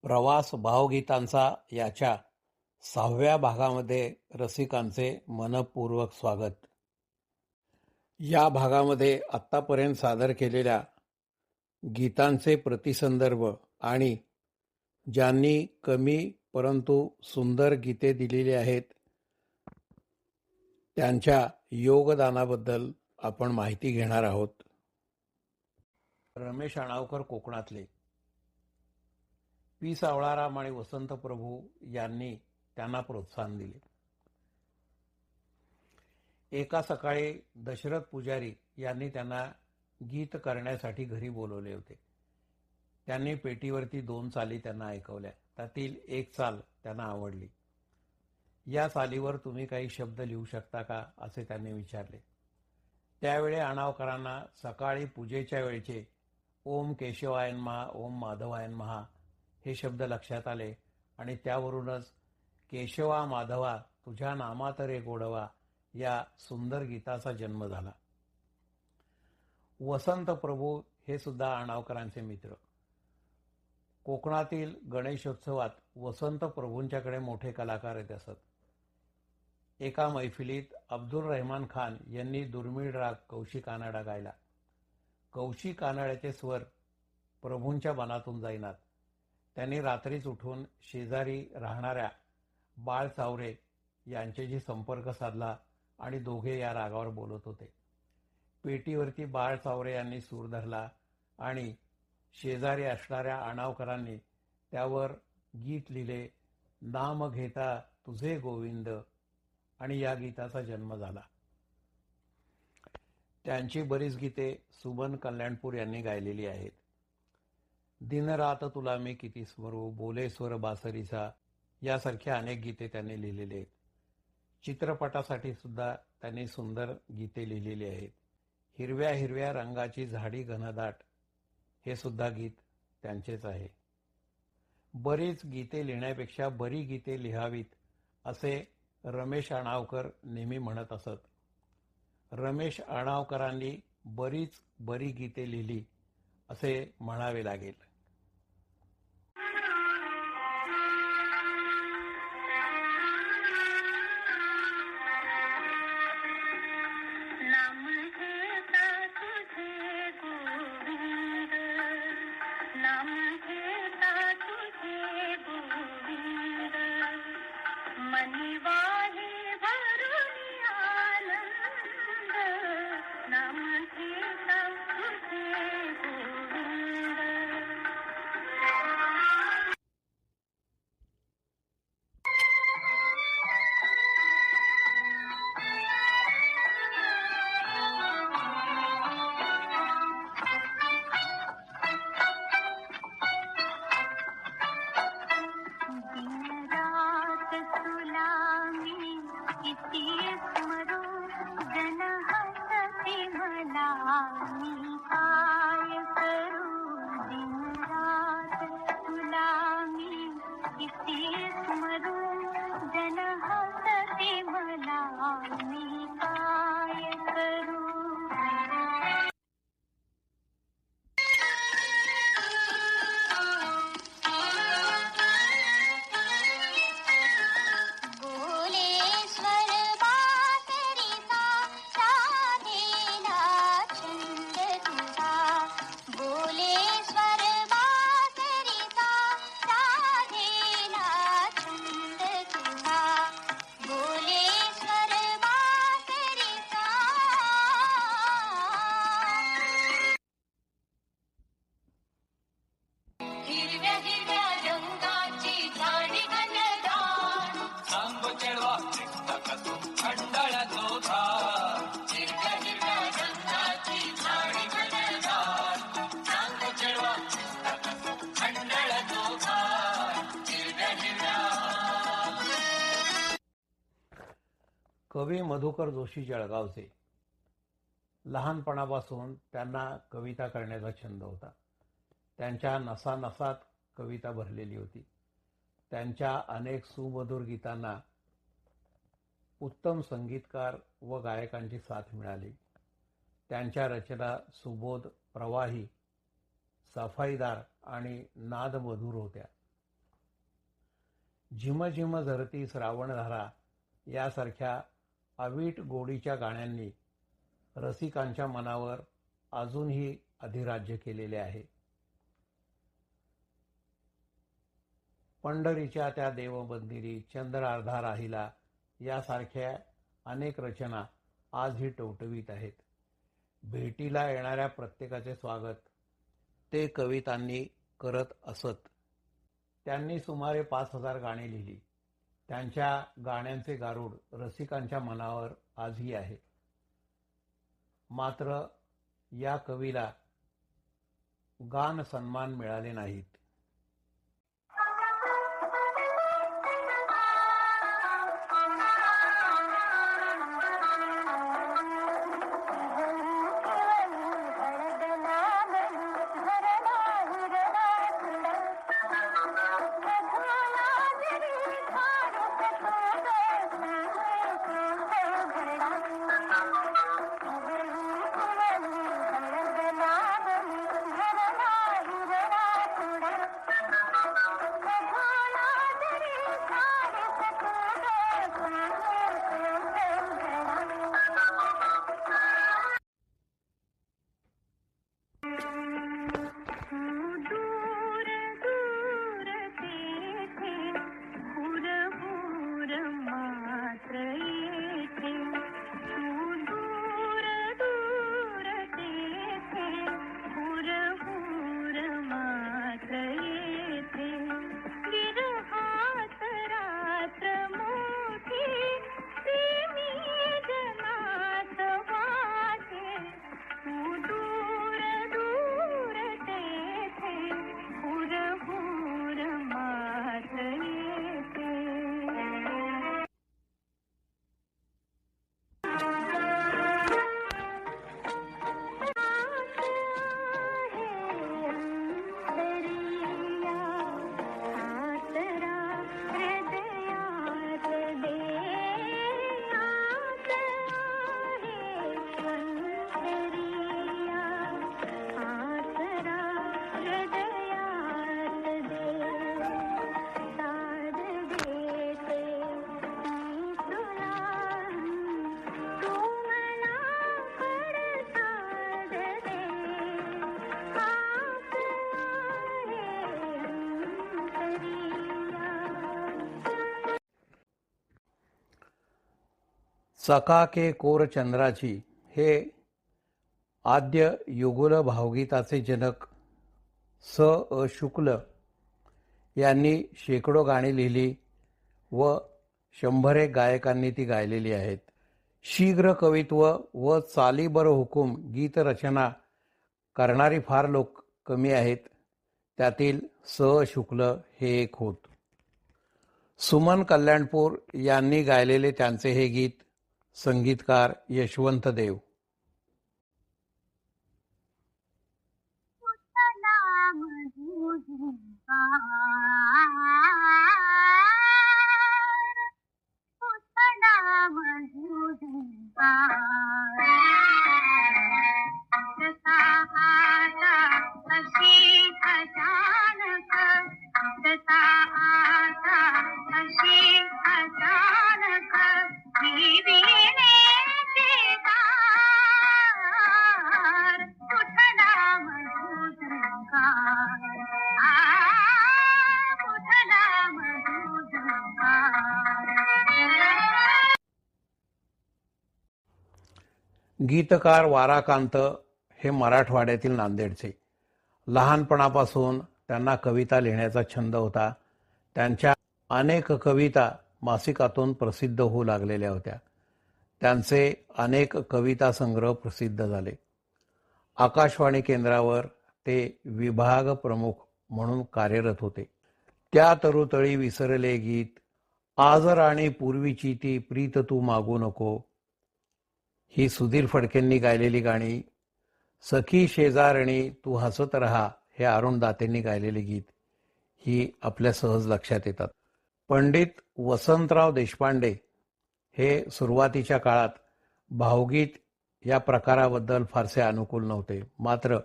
प्रवास भावगीतांचा याच्या 6व्या भागामध्ये रसिकांचे मनपूर्वक स्वागत. या भागामध्ये आत्तापर्यंत सादर केलेल्या गीतांचे प्रतिसंदर्भ आणि ज्यांनी कमी परंतु सुंदर गीते दिलेली आहेत त्यांच्या योगदानाबद्दल आपण माहिती घेणार आहोत. रमेश अणावकर कोकणातले. पी सावळाराम आणि वसंत प्रभू यांनी त्यांना प्रोत्साहन दिले. एका सकाळी दशरथ पुजारी यांनी त्यांना गीत करण्यासाठी घरी बोलवले होते. त्यांनी पेटीवरती 2 चाली त्यांना ऐकवल्या. त्यातील एक चाल त्यांना आवडली. या चालीवर तुम्ही काही शब्द लिहू शकता का, असे त्यांनी विचारले. त्यावेळी अणावकरांना सकाळी पूजेच्या वेळचे ओम केशवायन महा, ओम माधवायन महा हे शब्द लक्षात आले आणि त्यावरूनच केशवा माधवा तुझ्या नामात रे गोडवा या सुंदर गीताचा जन्म झाला. वसंत प्रभू हे सुद्धा अणावकरांचे मित्र. कोकणातील गणेशोत्सवात वसंत प्रभूंच्याकडे मोठे कलाकार येत असत. एका मैफिलीत अब्दुल रहमान खान यांनी दुर्मिळ राग कौशी कानडा गायला. कौशी कानड्याचे स्वर प्रभूंच्या मनातून जाईनात. त्यांनी रात्रीच उठून शेजारी राहणाऱ्या बाळ चावरे यांच्याशी संपर्क साधला आणि दोघे या रागावर बोलत होते. पेटीवरती बाळ चावरे यांनी सूर धरला आणि शेजारी असणाऱ्या अणावकरांनी त्यावर गीत लिहिले, नाम घेता तुझे गोविंद, आणि या गीताचा जन्म झाला. त्यांची बरीच गीते सुमन कल्याणपूर यांनी गायलेली आहेत. दिनरात तुला मी किती स्मरू, बोले स्वर बासरीचा यासारख्या अनेक गीते त्यांनी लिहिलेली आहेत. चित्रपटासाठी सुद्धा त्यांनी सुंदर गीते लिहिलेली आहेत. हिरव्या हिरव्या रंगाची झाडी घनदाट हे सुद्धा गीत त्यांचेच आहे. बरीच गीते लिहिण्यापेक्षा बरी गीते लिहावीत असे रमेश अणावकर नेहमी म्हणत असत. रमेश अणावकरांनी बरीच बरी गीते लिहिली असे म्हणावे लागेल. कवी मधुकर जोशी जळगावचे. लहानपणापासून त्यांना कविता करण्याचा छंद होता. त्यांच्या नसानसात कविता भरलेली होती. त्यांच्या अनेक सुमधुर गीतांना उत्तम संगीतकार व गायकांची साथ मिळाली. त्यांच्या रचना सुबोध, प्रवाही, सफाईदार आणि नादमधुर होत्या. झिम झिम झरती श्रावणधारा यासारख्या अवीट गोडीच्या गाण्यांनी रसिकांच्या मनावर अजूनही अधिराज्य केलेले आहे. पंढरीच्या त्या देवबंदिरी, चंद्र अर्धा राहिला यासारख्या अनेक रचना आजही टवटवीत आहेत. भेटीला येणाऱ्या प्रत्येकाचे स्वागत ते कवितांनी करत असत. त्यांनी सुमारे 5,000 गाणी लिहिली. त्यांच्या गाण्यांचे गारुड रसिकांच्या मनावर आजही आहे. मात्र या कवीला गान सन्मान मिळाले नाहीत. चकाके कोर चंद्राची हे आद्य युगुल भावगीताचे जनक स. अ. शुक्ल यांनी शेकडो गाणी लिहिली व 100 गायकांनी ती गायलेली आहेत. शीघ्र कवित्व व चालीबर हुकूम गीत रचना करणारी फार लोक कमी आहेत. त्यातील स. शुक्ल हे एक होत. सुमन कल्याणपूर यांनी गायलेले त्यांचे हे गीत संगीतकार यशवंत देव. गीतकार वाराकांत हे मराठवाड्यातील नांदेडचे. लहानपणापासून त्यांना कविता लिहिण्याचा छंद होता. त्यांच्या अनेक कविता मासिकातून प्रसिद्ध होऊ लागलेल्या होत्या. त्यांचे अनेक कविता संग्रह प्रसिद्ध झाले. आकाशवाणी केंद्रावर ते विभाग प्रमुख म्हणून कार्यरत होते. त्या तरुतळी विसरले गीत, आज राणी पूर्वीची ती प्रीत तू मागू नको, ही सुधीर फडकेंनी गायलेली गाणी, सखी शेजारणी तू हसत रहा हे अरुण दातेंनी गायलेले गीत ही आपल्या सहज लक्षात येतात. पंडित वसंतराव देशपांडे हे सुरुवातीच्या काळात भावगीत या प्रकाराबद्दल फारसे अनुकूल नव्हते. मात्र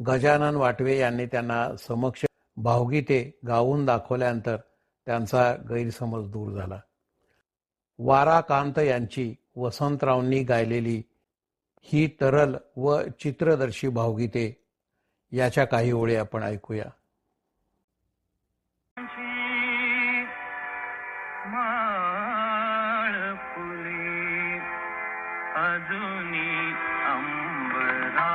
गजानन वाटवे यांनी त्यांना समक्ष भावगीते गाऊन दाखवल्यानंतर त्यांचा गैरसमज दूर झाला. वारा कांत यांची वसंतरावांनी गायलेली ही तरल व चित्रदर्शी भावगीते याच्या काही ओळी आपण ऐकूया. अजुनी अंबरात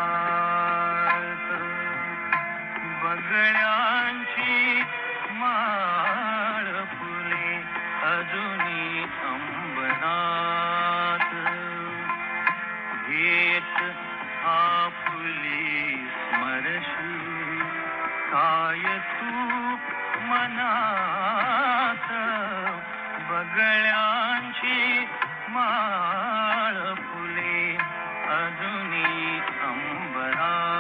बगळ्यांची माळ फुले अजुनी अंबरात घेत आपुली स्मरशी काय तू मनात बगळ्यांची माळ फुले अजुनी अंबरात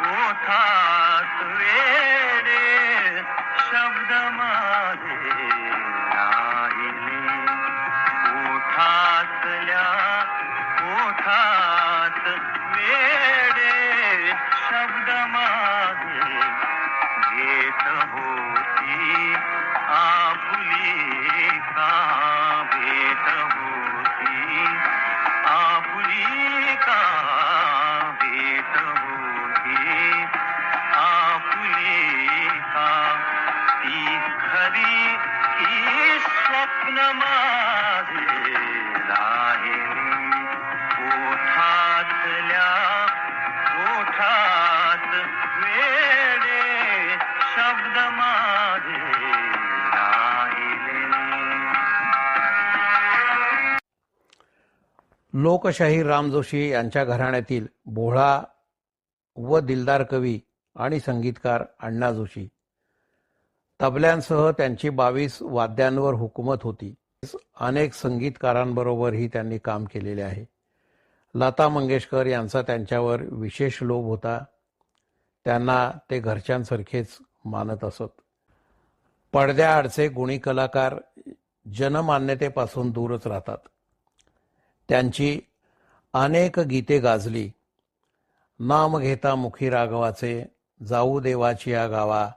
ओठात वेडे शब्द माझे राहिले ओठातल्या ओठात वेडे शब्द माझे घेत होती आपुली का भेट होती आपुली का भेट होती आपुली का ती खरी की स्वप्न माझे राहिली ओठातल्या ओठात वेडे शब्द माझे राहिले. लोकशाहीर राम जोशी यांच्या घराण्यातील भोळा व दिलदार कवी आणि संगीतकार अण्णा जोशी. तबल्यांसह त्यांची 22 वाद्यांवर हुकूमत होती. अनेक संगीतकारांबरोबरही त्यांनी काम केलेले आहे. लता मंगेशकर यांचा त्यांच्यावर विशेष लोभ होता. त्यांना ते घरच्यांसारखेच मानत असत. पडद्याआडचे गुणी कलाकार जनमान्यतेपासून दूरच राहतात. त्यांची अनेक गीते गाजली. नाम घेता मुखी राघवाचे, जाऊ देवाची या गावा.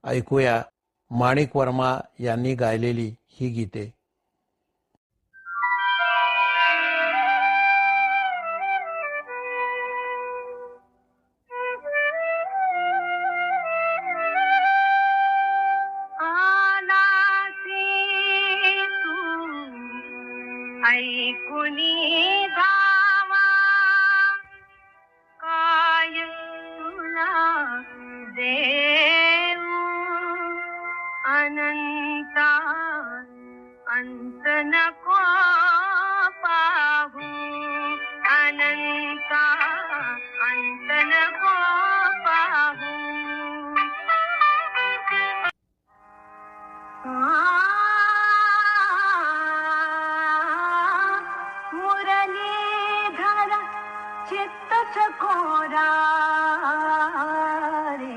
ऐकूया माणिक वर्मा यांनी गायलेली ही गीते. ऐकुनी धावा काय तुला देऊ अनंता अंत नको पाहू अनंता अंत नको पाहू मुरलीधर चित्त चकोरा रे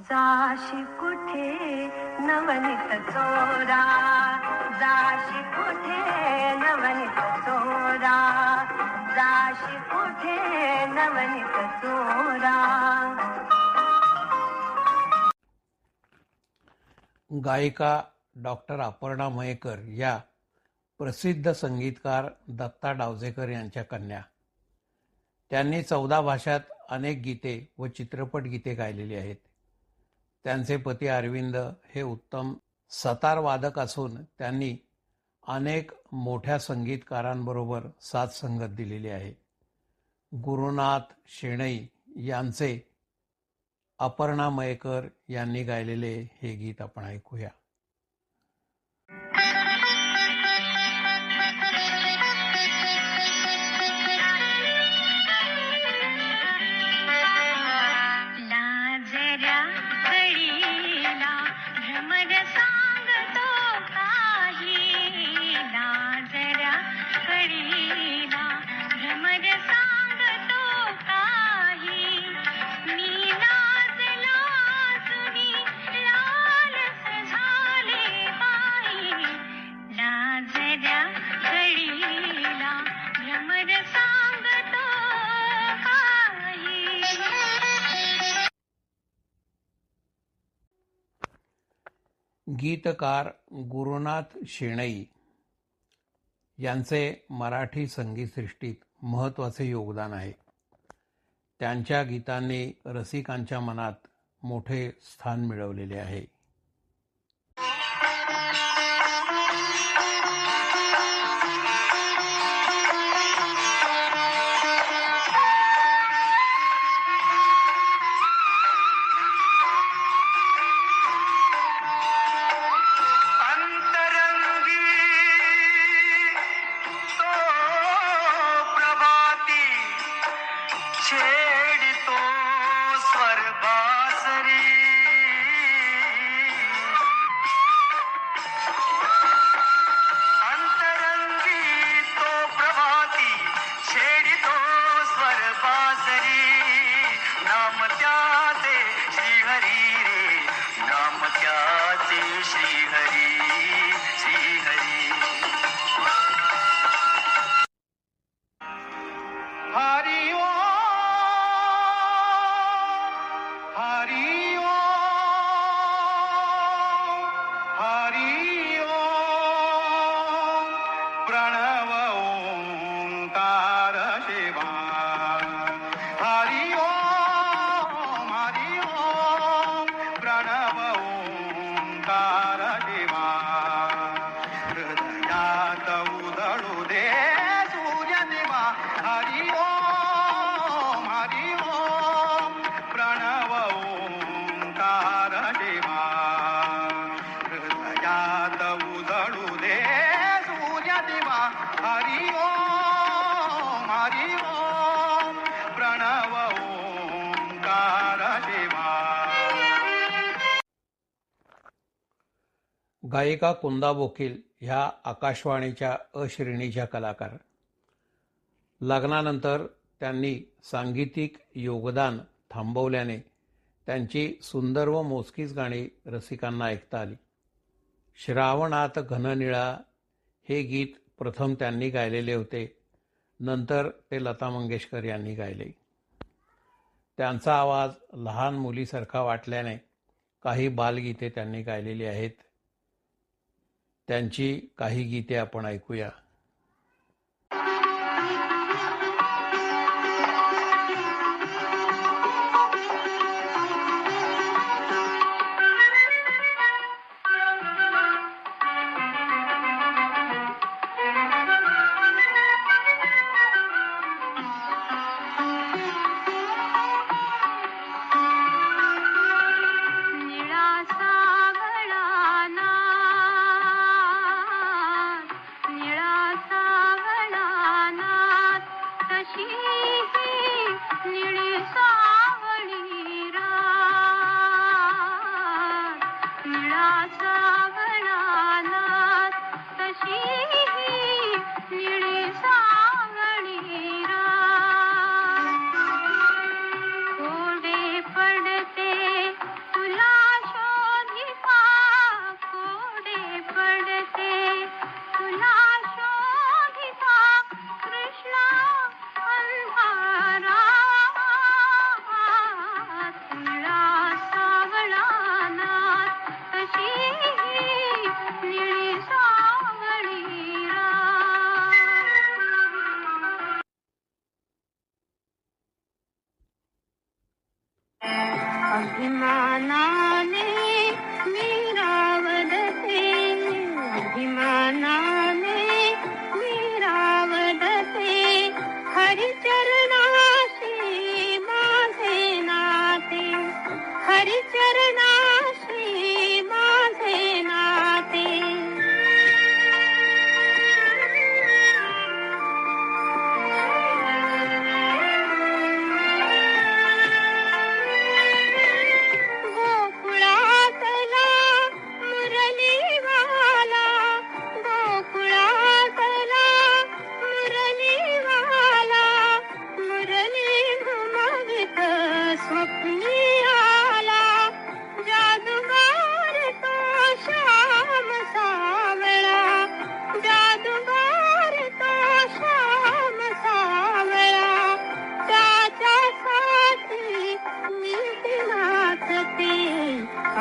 जाशी कुठे नवनीत चोरा जाशी कुठे नवनीत चोरा जाशी कुठे नवनीत चोरा. गायिका डॉक्टर अपर्णा मयेकर या प्रसिद्ध संगीतकार दत्ता डावजेकर यांच्या कन्या. त्यांनी 14 भाषात अनेक गीते व चित्रपट गीते गायलेली आहेत. त्यांचे पती अरविंद हे उत्तम सतार वादक असून त्यांनी अनेक मोठ्या संगीतकारांबरोबर साथ संगत दिलेली आहे. गुरुनाथ शेणई यांचे अपर्णा मयेकर यांनी गायलेले हे गीत आपण ऐकूया. भ्रमर सांगतो गीतकार गुरुनाथ शेणई यांचे मराठी संगीतसृष्टीत महत्त्वाचे योगदान आहे. त्यांच्या गीतांनी रसिकांच्या मनात मोठे स्थान मिळवलेले आहे. छेड़तो स्वर बासरी अंतरंगी तो प्रभाती छेड़तो स्वर बासरी नाम त्याचे श्रीहरी रे नाम त्याचे श्रीहरी श्रीहरी हरि प्रणव ओंकार शिवा हरि ओम प्रणव ओंकार शिवा हृदयात उदळू दे सूर्य दिवा हरि ओम प्रणव ओंकार शिवा हृदयात उदळू दे हरि ओम प्रणव ओंकार शिवा. गायिका कुंदा बोकील ह्या आकाशवाणीच्या अश्रेणीच्या कलाकार. लग्नानंतर त्यांनी सांगीतिक योगदान थांबवल्याने त्यांची सुंदर व मोजकीच गाणी रसिकांना ऐकता आली. श्रावणात घननिळा हे गीत प्रथम त्यांनी गायलेले होते, नंतर ते लता मंगेशकर यांनी गायले. त्यांचा आवाज लहान मुलीसारखा वाटल्याने काही बालगीते त्यांनी गायलेली आहेत. त्यांची काही गीते आपण ऐकूया. अभिमानाने मीरावदते अभिमानाने मीरावदते हरिचरणाशी माझे नाते हरिचरणाशी माझे नाते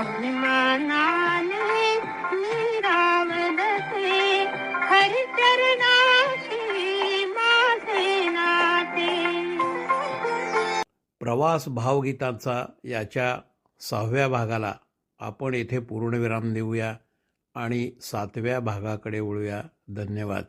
अभिमानाने प्रवास भावगीतांचा याच्या 6व्या भागाला आपण येथे पूर्णविराम देऊया आणि 7व्या भागाकडे वळूया. धन्यवाद.